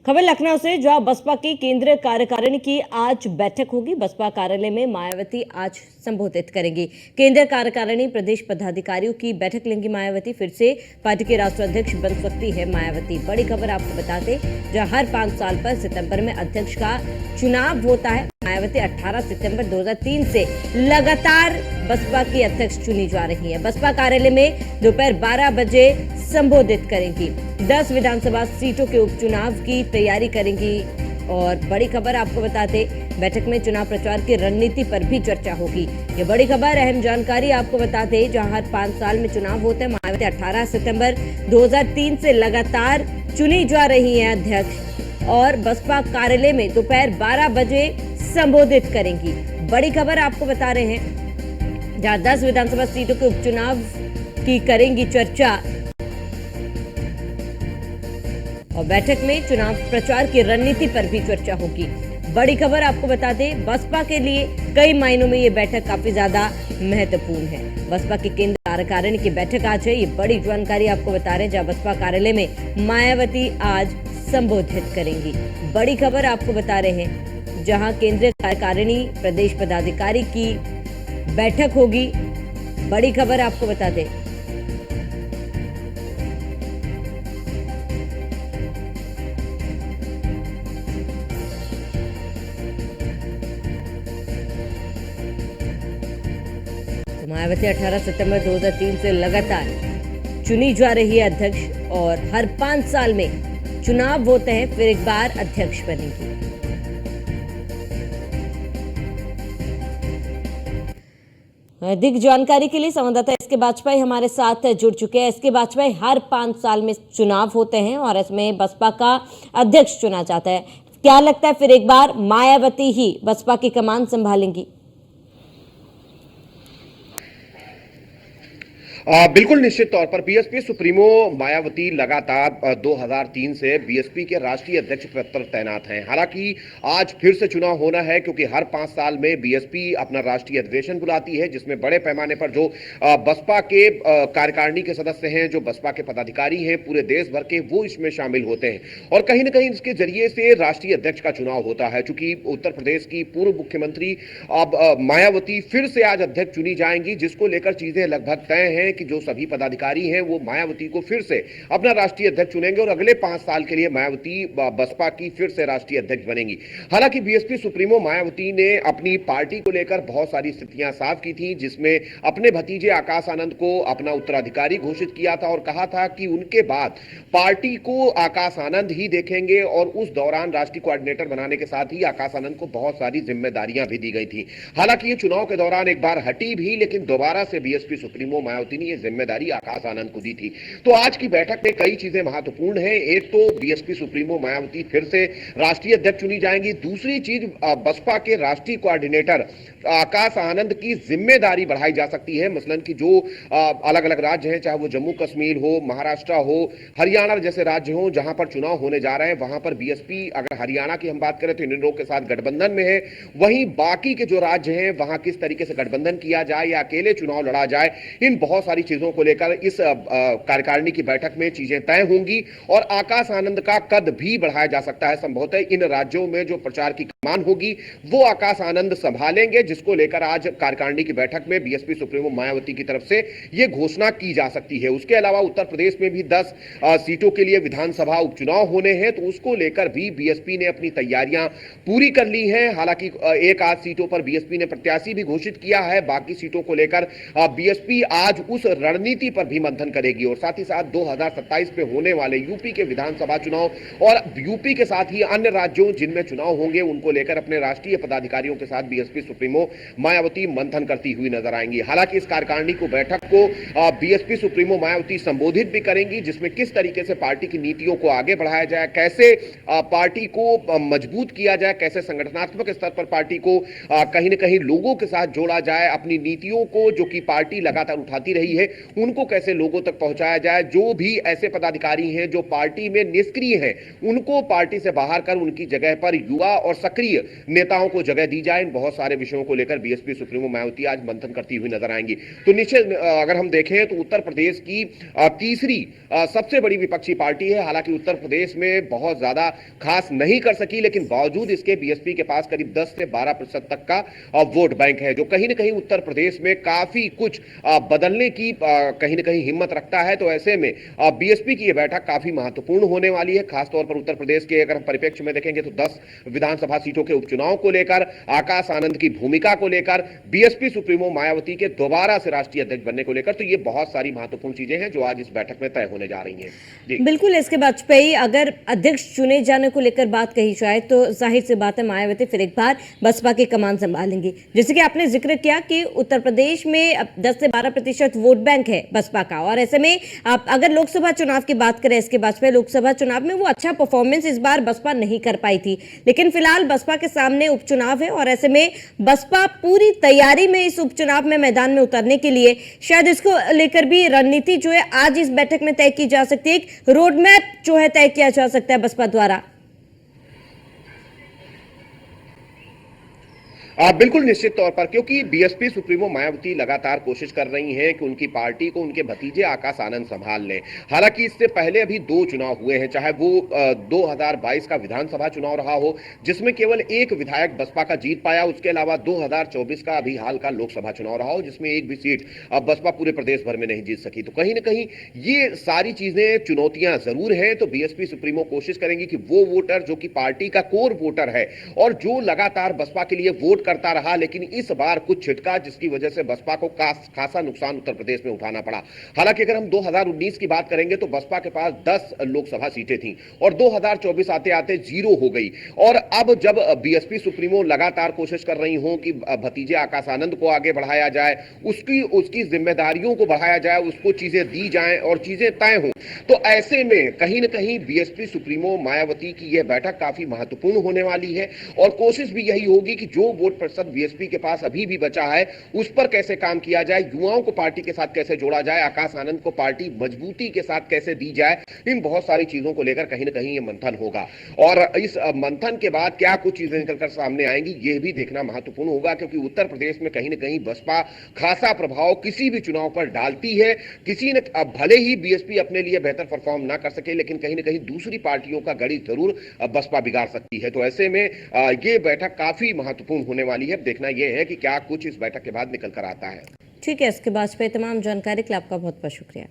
खबर लखनऊ से, जहां बसपा की केंद्रीय कार्यकारिणी की आज बैठक होगी। बसपा कार्यालय में मायावती आज संबोधित करेंगी। केंद्रीय कार्यकारिणी प्रदेश पदाधिकारियों की बैठक लेंगी मायावती। फिर से पार्टी के राष्ट्रीय अध्यक्ष बन सकती है मायावती। बड़ी खबर आपको बताते, जहां हर 5 साल पर सितंबर में अध्यक्ष का चुनाव होता है। मायावती 18 सितंबर 2003 से लगातार बसपा की अध्यक्ष चुनी जा रही है। बसपा कार्यालय में दोपहर 12 बजे संबोधित करेंगी। 10 विधानसभा सीटों के उपचुनाव की तैयारी करेंगी। और बड़ी खबर आपको बताते, बैठक में चुनाव प्रचार की रणनीति पर भी चर्चा होगी। ये बड़ी खबर, अहम जानकारी आपको बताते, जहां हर 5 साल में चुनाव होते हैं। मायावती 18 सितंबर 2003 से लगातार चुनी जा रही है अध्यक्ष और बसपा कार्यालय में दोपहर 12 बजे संबोधित करेंगी। बड़ी खबर आपको बता रहे हैं, जहां 10 विधानसभा सीटों के उपचुनाव की करेंगी चर्चा और बैठक में चुनाव प्रचार की रणनीति पर भी चर्चा होगी। बड़ी खबर आपको बता दें, बसपा के लिए कई मायनों में ये बैठक काफी ज्यादा महत्वपूर्ण है। बसपा की केंद्रीय कार्यकारिणी की बैठक आज है। ये बड़ी जानकारी आपको बता रहे हैं, जहां बसपा कार्यालय में मायावती आज संबोधित करेंगी। बड़ी खबर आपको बता रहे हैं, जहां केंद्रीय कार्यकारिणी प्रदेश पदाधिकारी की बैठक होगी। बड़ी खबर आपको बता दें, मायावती 18 सितंबर 2003 से लगातार चुनी जा रही है अध्यक्ष और हर 5 साल में चुनाव होते हैं, फिर एक बार अध्यक्ष बनेगी। अधिक जानकारी के लिए संवाददाता एस के बाजपेयी हमारे साथ जुड़ चुके हैं। एस के बाजपेयी, हर 5 साल में चुनाव होते हैं और इसमें बसपा का अध्यक्ष चुना जाता है। क्या लगता है फिर एक बार मायावती ही बसपा की कमान संभालेंगी? बिल्कुल निश्चित तौर पर बीएसपी सुप्रीमो मायावती लगातार 2003 से बीएसपी के राष्ट्रीय अध्यक्ष पद पर तैनात हैं। हालांकि आज फिर से चुनाव होना है, क्योंकि हर 5 साल में बीएसपी अपना राष्ट्रीय अधिवेशन बुलाती है, जिसमें बड़े पैमाने पर जो बसपा के कार्यकारिणी के सदस्य हैं, जो बसपा के पदाधिकारी हैं पूरे देश भर के, वो इसमें शामिल होते हैं और कहीं ना कहीं इसके जरिए से राष्ट्रीय अध्यक्ष का चुनाव होता है। चूंकि उत्तर प्रदेश की पूर्व मुख्यमंत्री अब मायावती फिर से आज अध्यक्ष चुनी जाएंगी, जिसको लेकर चीजें लगभग तय हैं कि जो सभी पदाधिकारी हैं वो मायावती को फिर से अपना राष्ट्रीय अध्यक्ष चुनेंगे और अगले 5 साल के लिए मायावती बसपा की फिर से राष्ट्रीय अध्यक्ष बनेंगी। हालांकि बीएसपी सुप्रीमो मायावती ने अपनी पार्टी को लेकर बहुत सारी स्थितियां साफ की थी, जिसमें अपने भतीजे आकाश आनंद को अपना उत्तराधिकारी घोषित किया था और कहा था कि उनके बाद पार्टी को आकाश आनंद ही देखेंगे और उस दौरान राष्ट्रीय कोऑर्डिनेटर बनाने के साथ ही आकाश आनंद को बहुत सारी जिम्मेदारियां भी दी गई थी। हालांकि ये चुनाव के दौरान एक बार हटी भी, लेकिन दोबारा से बीएसपी सुप्रीमो मायावती ये जिम्मेदारी आकाश आनंद को दी थी। तो आज की बैठक में कई चीजें महत्वपूर्ण हैं। एक तो बीएसपी सुप्रीमो मायावती फिर से राष्ट्रीय अध्यक्ष चुनी जाएंगी। दूसरी चीज, बसपा के राष्ट्रीय कोऑर्डिनेटर आकाश आनंद की जिम्मेदारी बढ़ाई जा सकती है। मसलन कि जो अलग अलग राज्य हैं, चाहे वो जम्मू कश्मीर हो, महाराष्ट्र हो, हरियाणा जैसे राज्य हो, जहां पर चुनाव होने जा रहे हैं, वहां पर बीएसपी, अगर हरियाणा की हम बात करें तो इन लोगों के साथ गठबंधन में है। वहीं बाकी के जो राज्य हैं, वहां किस तरीके से गठबंधन किया जाए या अकेले चुनाव लड़ा जाए, इन बहुत सारी चीजों को लेकर इस कार्यकारिणी की बैठक में चीजें तय होंगी और आकाश आनंद का कद भी बढ़ाया जा सकता है। संभवतः इन राज्यों में जो प्रचार की कमान होगी वो आकाश आनंद संभालेंगे, जिसको लेकर आज कार्यकारिणी की बैठक में बीएसपी सुप्रीमो मायावती की तरफ से यह घोषणा की जा सकती है। उसके अलावा उत्तर प्रदेश में भी 10 सीटों के लिए विधानसभा उपचुनाव होने हैं, तो उसको लेकर भी बीएसपी ने अपनी तैयारियां पूरी कर ली हैं। हालांकि एक आध सीटों पर बीएसपी ने प्रत्याशी भी घोषित किया है। बाकी सीटों को लेकर बीएसपी आज उस रणनीति पर भी मंथन करेगी और साथ ही साथ 2027 में होने वाले यूपी के विधानसभा चुनाव और यूपी के साथ ही अन्य राज्यों जिनमें चुनाव होंगे, उनको लेकर अपने राष्ट्रीय पदाधिकारियों के साथ बीएसपी सुप्रीमो मायावती मंथन करती हुई नजर आएंगी। हालांकि इस कार्यकारिणी को बैठक को बीएसपी सुप्रीमो मायावती संबोधित भी करेंगी, जिसमें किस तरीके से पार्टी की नीतियों को आगे बढ़ाया जाए, कैसे पार्टी को मजबूत किया जाए, कैसे संगठनात्मक स्तर पर पार्टी को कहीं ना कहीं लोगों के साथ जोड़ा जाए, अपनी नीतियों को जो कि पार्टी लगातार उठाती रही रही है उनको कैसे लोगों तक पहुंचाया जाए, जो भी ऐसे पदाधिकारी हैं जो पार्टी में निष्क्रिय हैं उनको पार्टी से बाहर कर उनकी जगह पर युवा और सक्रिय नेताओं को जगह दी जाए। इन बहुत सारे विषयों को लेकर बीएसपी सुप्रीमो मायावती आज मंथन करती हुई नजर आएंगी। तो निश्चित अगर हम देखें तो उत्तर प्रदेश की तीसरी सबसे बड़ी विपक्षी पार्टी है। हालांकि उत्तर प्रदेश में बहुत ज्यादा खास नहीं कर सकी, लेकिन बावजूद इसके बीएसपी के पास करीब 10 से 12% तक का वोट बैंक है, जो कहीं ना कहीं उत्तर प्रदेश में काफी कुछ बदलने की कहीं ना कहीं हिम्मत रखता है। तो ऐसे में बीएसपी की यह बैठक काफी महत्वपूर्ण होने वाली है, खासतौर पर उत्तर प्रदेश के अगर हम परिप्रेक्ष्य में देखेंगे तो 10 विधानसभा सीटों के उपचुनाव को लेकर, आकाश आनंद की भूमिका को लेकर, बीएसपी सुप्रीमो मायावती के दोबारा से राष्ट्रीय अध्यक्ष बनने को लेकर, तो ये बहुत सारी महत्वपूर्ण चीजें हैं जो आज इस बैठक में तय होने जा रही हैं। जी बिल्कुल, इसके वाजपेयी अगर अध्यक्ष चुने जाने को लेकर बात कही जाए तो जाहिर सी बात है मायावती फिर एक बार बसपा की कमान संभालेंगी। जैसे कि आपने जिक्र किया कि उत्तर प्रदेश में अब 10 से 12% वोट बैंक है बसपा का, और ऐसे में आप अगर लोकसभा चुनाव की बात करें, इसके वाजपेयी लोकसभा चुनाव में वो अच्छा परफॉर्मेंस इस बार बसपा नहीं कर पाई थी, लेकिन फिलहाल बसपा के सामने उपचुनाव है और ऐसे में बसपा पूरी तैयारी में इस उपचुनाव में मैदान में उतरने के लिए शायद इसको लेकर भी रणनीति जो है आज इस बैठक में तय की जा सकती है, एक रोड मैप जो है तय किया जा सकता है बसपा द्वारा। बिल्कुल निश्चित तौर पर, क्योंकि बीएसपी सुप्रीमो मायावती लगातार कोशिश कर रही हैं कि उनकी पार्टी को उनके भतीजे आकाश आनंद संभाल लें। हालांकि इससे पहले अभी 2 चुनाव हुए हैं, चाहे वो 2022 का विधानसभा चुनाव रहा हो जिसमें केवल एक विधायक बसपा का जीत पाया, उसके अलावा 2024 का अभी हाल का लोकसभा चुनाव रहा हो जिसमें एक भी सीट बसपा पूरे प्रदेश भर में नहीं जीत सकी। तो कहीं ना कहीं ये सारी चीजें चुनौतियां जरूर हैं। तो बीएसपी सुप्रीमो कोशिश करेंगी कि वो वोटर जो कि पार्टी का कोर वोटर है और जो लगातार बसपा के लिए वोट करता रहा, लेकिन इस बार कुछ छिटका जिसकी वजह से बसपा को खासा नुकसान उत्तर प्रदेश में उठाना पड़ा। हालांकि अगर हम 2019 की बात करेंगे तो बसपा के पास 10 लोकसभा सीटें थीं और 2024 आते आते 0 हो गई। और अब जब बीएसपी सुप्रीमो लगातार कोशिश कर रही हो कि भतीजे आकाश आनंद को आगे बढ़ाया जाए, उसकी जिम्मेदारियों को बढ़ाया जाए, उसको चीजें दी जाएं और चीजें तय हों, तो ऐसे में कहीं ना कहीं बीएसपी सुप्रीमो मायावती की यह बैठक काफी महत्वपूर्ण होने वाली है। और कोशिश भी यही होगी कि जो वोट प्रतिशत बीएसपी के पास अभी भी बचा है उस पर कैसे काम किया जाए, युवाओं को पार्टी के साथ कैसे जोड़ा जाए, आकाश आनंद को पार्टी मजबूती के साथ कैसे दी जाए, इन बहुत सारी चीजों को लेकर कहीं ना कहीं ये मंथन होगा। और इस मंथन के बाद क्या कुछ चीजें निकलकर सामने आएंगी ये भी देखना महत्वपूर्ण होगा, क्योंकि उत्तर प्रदेश में कहीं ना कहीं बसपा खासा प्रभाव किसी भी चुनाव पर डालती है। किसी ने भले ही बीएसपी अपने लिए बेहतर परफॉर्म ना कर सके, लेकिन कहीं ना कहीं दूसरी पार्टियों का गणित जरूर बसपा बिगाड़ सकती है। तो ऐसे में ये बैठक काफी महत्वपूर्ण होने वाली है। देखना यह है कि क्या कुछ इस बैठक के बाद निकल कर आता है। ठीक है, इसके बाद पे तमाम जानकारी के लिए आपका बहुत बहुत शुक्रिया।